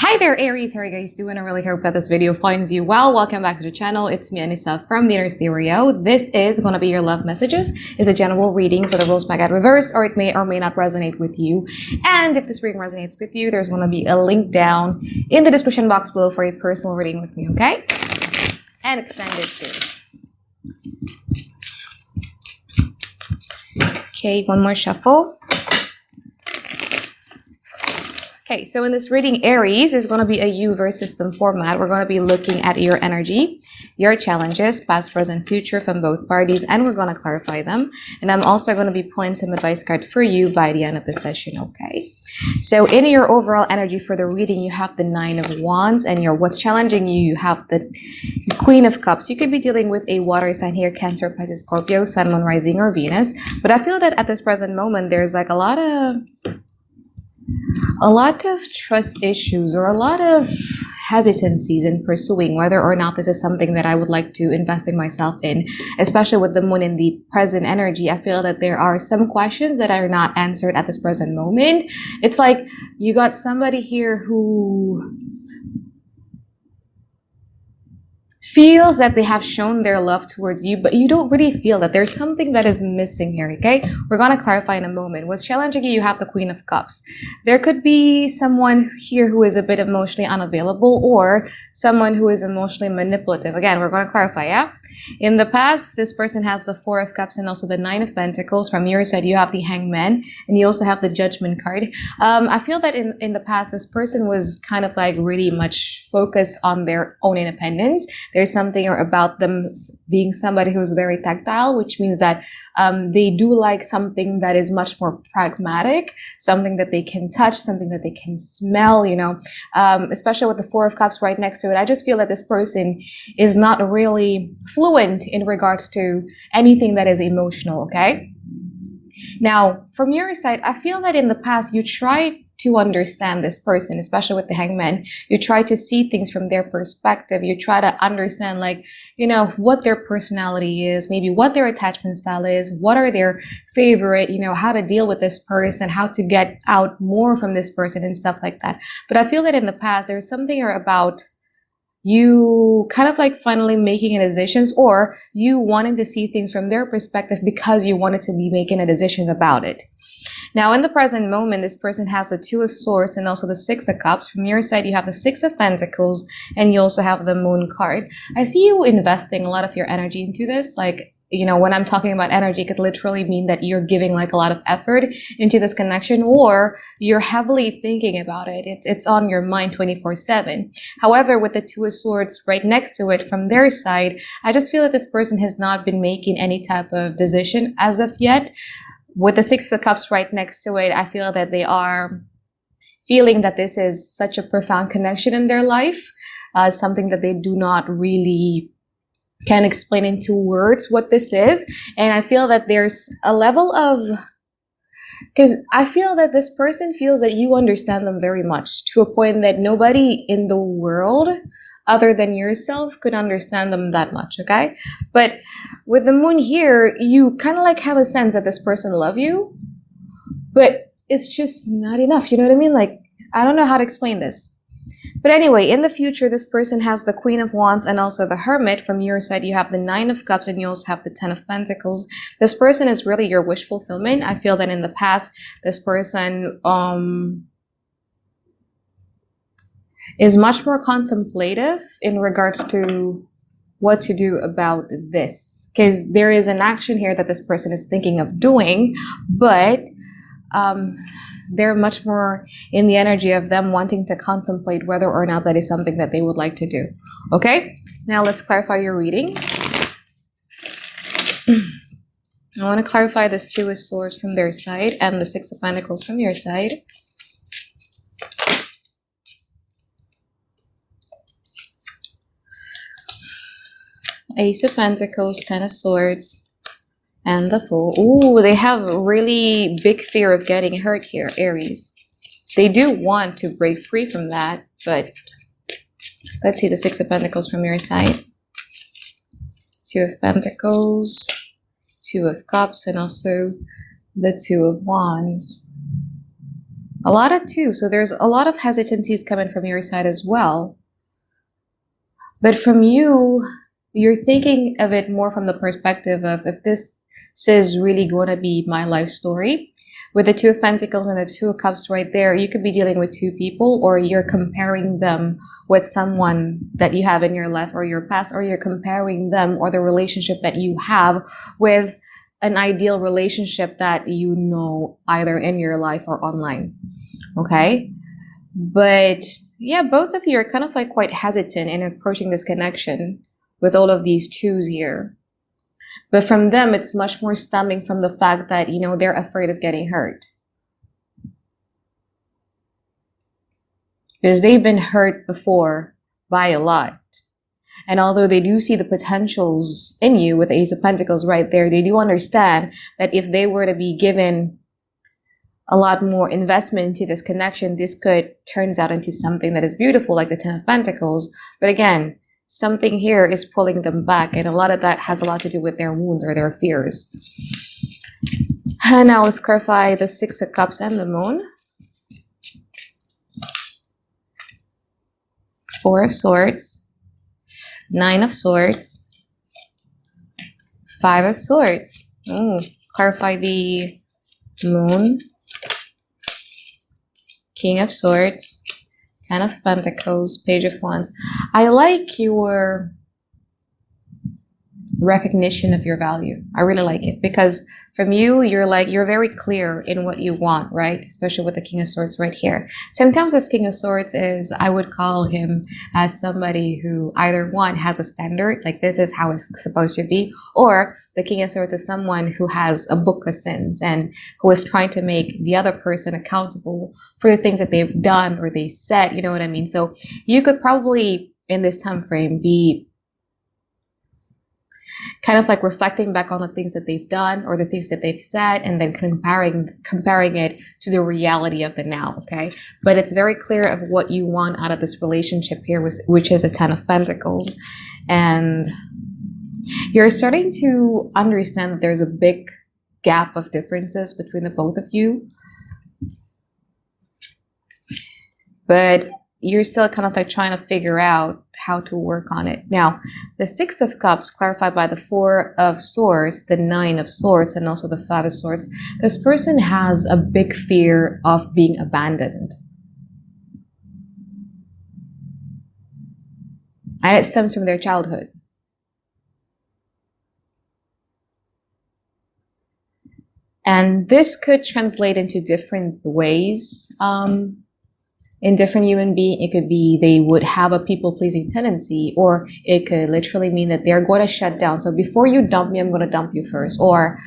Hi there, Aries. How are you guys doing? I really hope that this video finds you well. Welcome back to the channel. It's me, Anisa, from the Inner Stereo. This is going to be your love messages. It's a general reading, so the rules might get reversed, or it may or may not resonate with you. And if this reading resonates with you, there's going to be a link down in the description box below for a personal reading with me, okay? And extended too. Okay, one more shuffle. Okay, so in this reading, Aries is going to be a universe system format. We're going to be looking at your energy, your challenges, past, present, future from both parties, and we're going to clarify them. And I'm also going to be pulling some advice card for you by the end of the session, okay? So in your overall energy for the reading, you have the Nine of Wands, and what's challenging you, you have the Queen of Cups. You could be dealing with a water sign here, Cancer, Pisces, Scorpio, Sun, Moon, Rising, or Venus. But I feel that at this present moment, there's like a lot of trust issues or a lot of hesitancies in pursuing whether or not this is something that I would like to invest in myself in, especially with the moon in the present energy. I feel that there are some questions that are not answered at this present moment. It's like you got somebody here who feels that they have shown their love towards you, but you don't really feel that. There's something that is missing here, okay? We're going to clarify in a moment. What's challenging you, you have the Queen of Cups. There could be someone here who is a bit emotionally unavailable or someone who is emotionally manipulative. Again, we're going to clarify, yeah? In the past, this person has the Four of Cups and also the Nine of Pentacles. From your side, you have the Hangman, and you also have the Judgment card. I feel that in the past, this person was kind of like really much focused on their own independence. There's something about them being somebody who's very tactile, which means that they do like something that is much more pragmatic, something that they can touch, something that they can smell, you know, especially with the Four of Cups right next to it. I just feel that this person is not really fluent in regards to anything that is emotional, okay? Now, from your side, I feel that in the past you tried to understand this person, especially with the Hangman. You try to see things from their perspective. You try to understand, like, you know, what their personality is, maybe what their attachment style is, what are their favorite, you know, how to deal with this person, how to get out more from this person and stuff like that. But I feel that in the past, there's something about you kind of like finally making a decision, or you wanting to see things from their perspective because you wanted to be making a decision about it. Now, in the present moment, this person has the Two of Swords and also the Six of Cups. From your side, you have the Six of Pentacles, and you also have the Moon card. I see you investing a lot of your energy into this. Like, you know, when I'm talking about energy, it could literally mean that you're giving like a lot of effort into this connection, or you're heavily thinking about it. It's on your mind 24/7. However, with the Two of Swords right next to it from their side, I just feel that this person has not been making any type of decision as of yet. With the Six of Cups right next to it, I feel that they are feeling that this is such a profound connection in their life, something that they do not really can explain into words what this is. And I feel that there's a level of, because I feel that this person feels that you understand them very much, to a point that nobody in the world other than yourself could understand them that much, okay? But with the moon here, you kind of like have a sense that this person loves you, but it's just not enough, you know what I mean? Like, I don't know how to explain this. But anyway, in the future, this person has the Queen of Wands and also the Hermit. From your side, you have the Nine of Cups and you also have the Ten of Pentacles. This person is really your wish fulfillment. I feel that in the past, this person is much more contemplative in regards to what to do about this, because there is an action here that this person is thinking of doing, but they're much more in the energy of them wanting to contemplate whether or not that is something that they would like to do. Okay, now let's clarify your reading. I want to clarify this Two of Swords from their side and the Six of Pentacles from your side. Ace of Pentacles, Ten of Swords, and the Fool. Ooh, they have really big fear of getting hurt here, Aries. They do want to break free from that, but let's see the Six of Pentacles from your side. Two of Pentacles, Two of Cups, and also the Two of Wands. A lot of two. So there's a lot of hesitancies coming from your side as well. But from you, you're thinking of it more from the perspective of if this is really going to be my life story. With the Two of Pentacles and the Two of Cups right there, you could be dealing with two people, or you're comparing them with someone that you have in your life or your past, or you're comparing them or the relationship that you have with an ideal relationship that you know either in your life or online. Okay? But yeah, both of you are kind of like quite hesitant in approaching this connection with all of these twos here. But from them, it's much more stemming from the fact that, you know, they're afraid of getting hurt. Because they've been hurt before by a lot. And although they do see the potentials in you with the Ace of Pentacles right there, they do understand that if they were to be given a lot more investment into this connection, this could turns out into something that is beautiful, like the Ten of Pentacles. But again, something here is pulling them back, and a lot of that has a lot to do with their wounds or their fears. And now let's clarify the Six of Cups and the Moon. Four of Swords, Nine of Swords, Five of Swords. Clarify the Moon, King of Swords, Ten of Pentacles, Page of Wands. I like your recognition of your value. I really like it because from you, you're very clear in what you want, right? Especially with the King of Swords right here. Sometimes this King of Swords is, I would call him as somebody who either one has a standard, like this is how it's supposed to be, or the King of Swords is someone who has a book of sins and who is trying to make the other person accountable for the things that they've done or they said, you know what I mean? So you could probably, in this time frame, be kind of like reflecting back on the things that they've done or the things that they've said, and then comparing it to the reality of the now, okay? But it's very clear of what you want out of this relationship here, which is a Ten of Pentacles. And you're starting to understand that there's a big gap of differences between the both of you. But you're still kind of like trying to figure out how to work on it. Now, the Six of Cups clarified by the Four of Swords, the Nine of Swords, and also the Five of Swords. This person has a big fear of being abandoned. And it stems from their childhood. And this could translate into different ways. In different human being, it could be they would have a people-pleasing tendency, or it could literally mean that they're going to shut down. So before you dump me, I'm going to dump you first. Or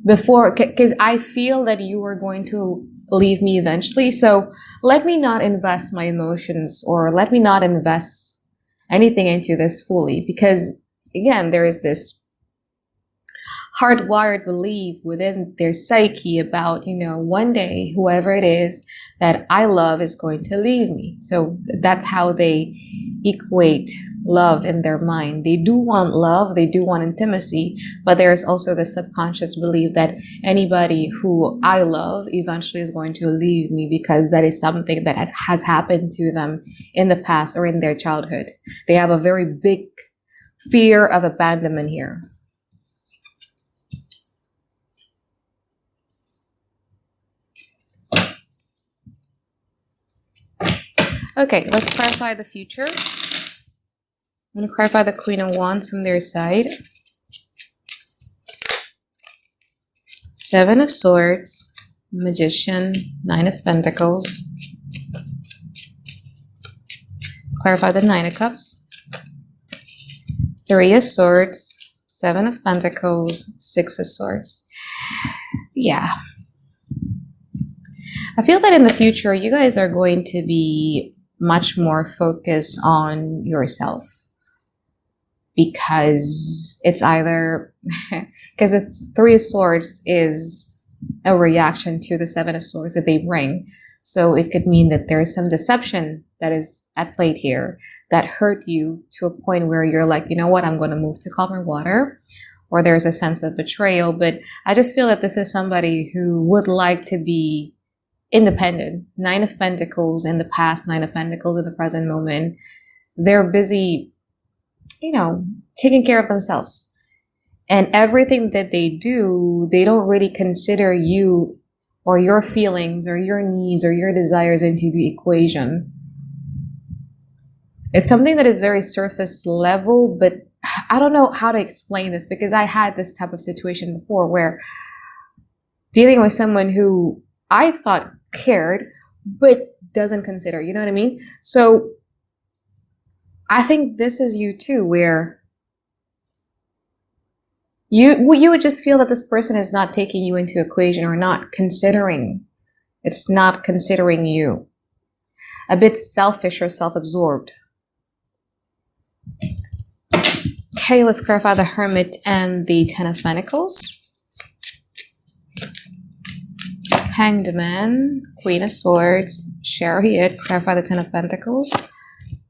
before, because I feel that you are going to leave me eventually. So let me not invest my emotions, or let me not invest anything into this fully. Because again, there is this hardwired belief within their psyche about, you know, one day, whoever it is that I love is going to leave me. So that's how they equate love in their mind. They do want love, they do want intimacy, but there's also the subconscious belief that anybody who I love eventually is going to leave me, because that is something that has happened to them in the past or in their childhood. They have a very big fear of abandonment here. Okay, let's clarify the future. I'm going to clarify the Queen of Wands from their side. Seven of Swords, Magician, Nine of Pentacles. Clarify the Nine of Cups. Three of Swords, Seven of Pentacles, Six of Swords. Yeah. I feel that in the future, you guys are going to be much more focused on yourself, because it's either because it's Three of Swords is a reaction to the Seven of Swords that they bring. So it could mean that there is some deception that is at play here that hurt you to a point where you're like, you know what, I'm going to move to calmer water, or there's a sense of betrayal. But I just feel that this is somebody who would like to be independent. Nine of Pentacles in the past, Nine of Pentacles in the present moment. They're busy, taking care of themselves. And everything that they do, they don't really consider you or your feelings or your needs or your desires into the equation. It's something that is very surface level, but I don't know how to explain this, because I had this type of situation before where dealing with someone who I thought cared, but doesn't consider, you know what I mean? So I think this is you too, where you would just feel that this person is not taking you into equation or not considering. It's not considering you. A bit selfish or self-absorbed. Okay, let's clarify the Hermit and the Ten of Pentacles. Hanged Man, Queen of Swords, Chariot, clarify the Ten of Pentacles.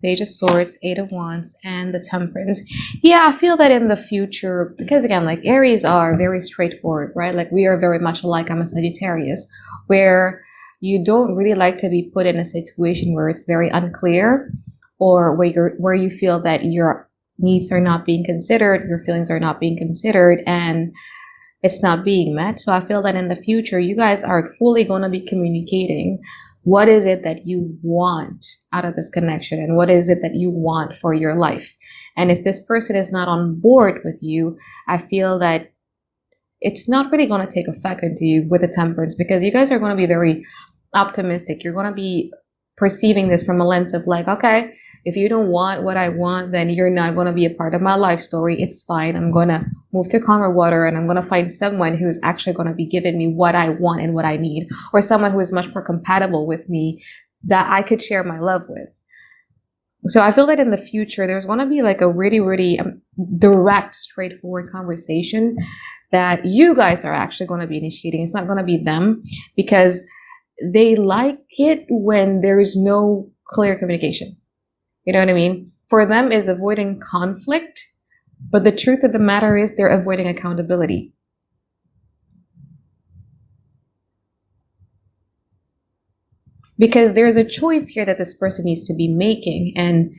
Page of Swords, Eight of Wands, and the Temperance. Yeah, I feel that in the future, because again, like Aries are very straightforward, right? Like we are very much alike. I'm a Sagittarius, where you don't really like to be put in a situation where it's very unclear, or where you feel that your needs are not being considered, your feelings are not being considered, and it's not being met. So I feel that in the future, you guys are fully going to be communicating what is it that you want out of this connection, and what is it that you want for your life. And if this person is not on board with you, I feel that it's not really going to take effect into you with the Temperance, because you guys are going to be very optimistic. You're going to be perceiving this from a lens of like, okay, if you don't want what I want, then you're not going to be a part of my life story. It's fine. I'm going to move to calmer water, and I'm going to find someone who's actually going to be giving me what I want and what I need, or someone who is much more compatible with me that I could share my love with. So I feel that in the future, there's going to be like a really, really direct, straightforward conversation that you guys are actually going to be initiating. It's not going to be them, because they like it when there's no clear communication. You know what I mean? For them is avoiding conflict, but the truth of the matter is they're avoiding accountability. Because there's a choice here that this person needs to be making, and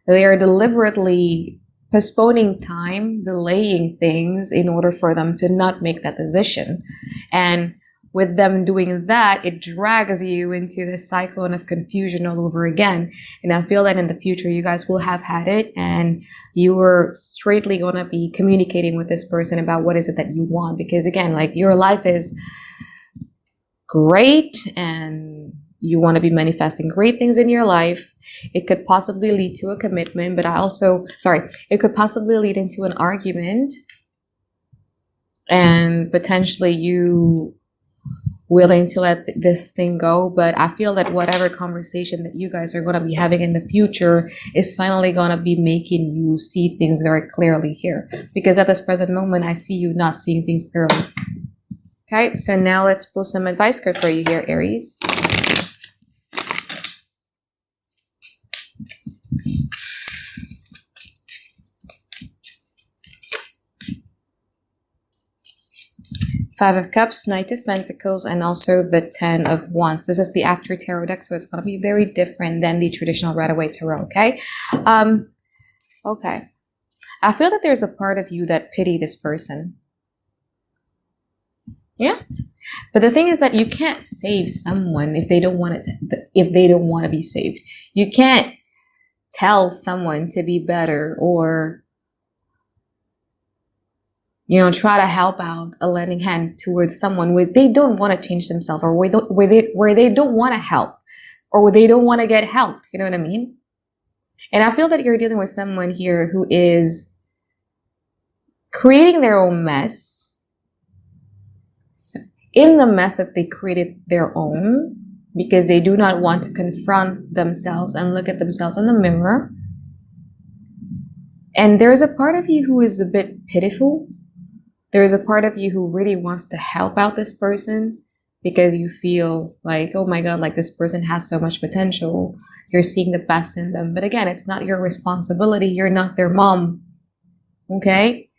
they are deliberately postponing time, delaying things in order for them to not make that decision. And with them doing that, it drags you into this cyclone of confusion all over again. And I feel that in the future, you guys will have had it, and you are straightly going to be communicating with this person about what is it that you want. Because again, like your life is great, and you want to be manifesting great things in your life. It could possibly lead to a commitment, but it could possibly lead into an argument, and potentially you willing to let this thing go. But I feel that whatever conversation that you guys are going to be having in the future is finally going to be making you see things very clearly here, because at this present moment, I see you not seeing things clearly. Okay, so now let's pull some advice card for you here, Aries. Five of Cups, Knight of Pentacles, and also the Ten of Wands. This is the After Tarot deck, so it's going to be very different than the traditional Rider-Waite Tarot, okay? Okay. I feel that there's a part of you that pity this person. Yeah? But the thing is that you can't save someone if they don't want to be saved. You can't tell someone to be better, or try to help out a lending hand towards someone where they don't want to change themselves, or where they don't want to help, or where they don't want to get helped. You know what I mean? And I feel that you're dealing with someone here who is creating their own mess. So in the mess that they created their own, because they do not want to confront themselves and look at themselves in the mirror. And there's a part of you who is a bit pitiful. There is a part of you who really wants to help out this person, because you feel like, oh my God, like this person has so much potential. You're seeing the best in them. But again, it's not your responsibility. You're not their mom. Okay?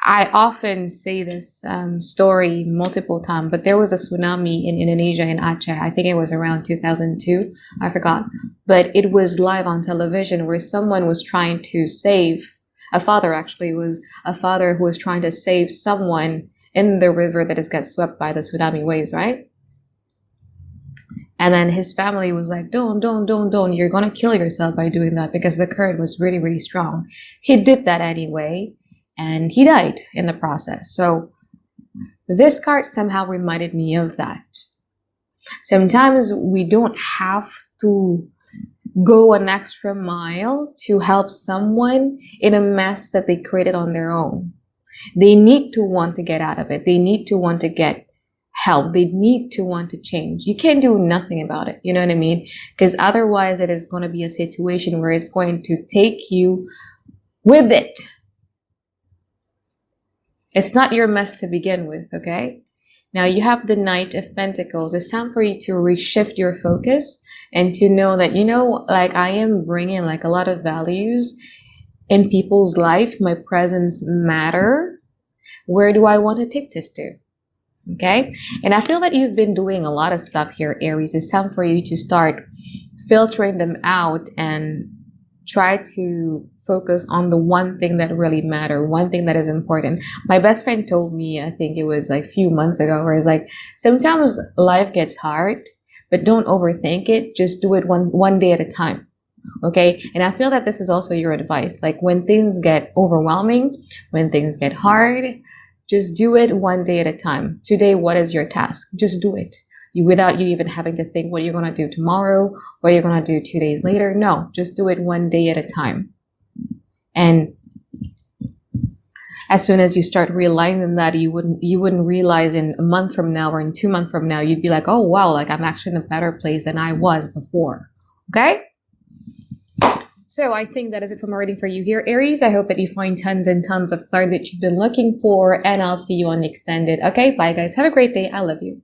I often say this story multiple times, but there was a tsunami in Indonesia, in Aceh. I think it was around 2002. I forgot. But it was live on television where someone was trying to save, a father actually, was a father who was trying to save someone in the river that has got swept by the tsunami waves, right? And then his family was like, don't. You're going to kill yourself by doing that because the current was really, really strong. He did that anyway, and he died in the process. So this card somehow reminded me of that. Sometimes we don't have to go an extra mile to help someone in a mess that they created on their own. They need to want to get out of it. They need to want to get help. They need to want to change. You can't do nothing about it. You know what I mean? Because otherwise it is going to be a situation where it's going to take you with it. It's not your mess to begin with, okay? Now you have the Knight of Pentacles. It's time for you to reshift your focus and to know that, like I am bringing like a lot of values in people's life. My presence matter. Where do I want to take this to? Okay. And I feel that you've been doing a lot of stuff here, Aries. It's time for you to start filtering them out and try to focus on the one thing that really matters, one thing that is important. My best friend told me, I think it was like a few months ago, where it's like, sometimes life gets hard, but don't overthink it. Just do it one day at a time. Okay. And I feel that this is also your advice. Like when things get overwhelming, when things get hard, just do it one day at a time. Today, what is your task? Just do it. Without you even having to think what you're going to do tomorrow, what you're going to do 2 days later. No, just do it one day at a time. And as soon as you start realizing that, you wouldn't realize in a month from now or in 2 months from now, you'd be like, oh, wow, like I'm actually in a better place than I was before. Okay? So I think that is it for my reading for you here, Aries. I hope that you find tons and tons of clarity that you've been looking for, and I'll see you on the extended. Okay, bye guys. Have a great day. I love you.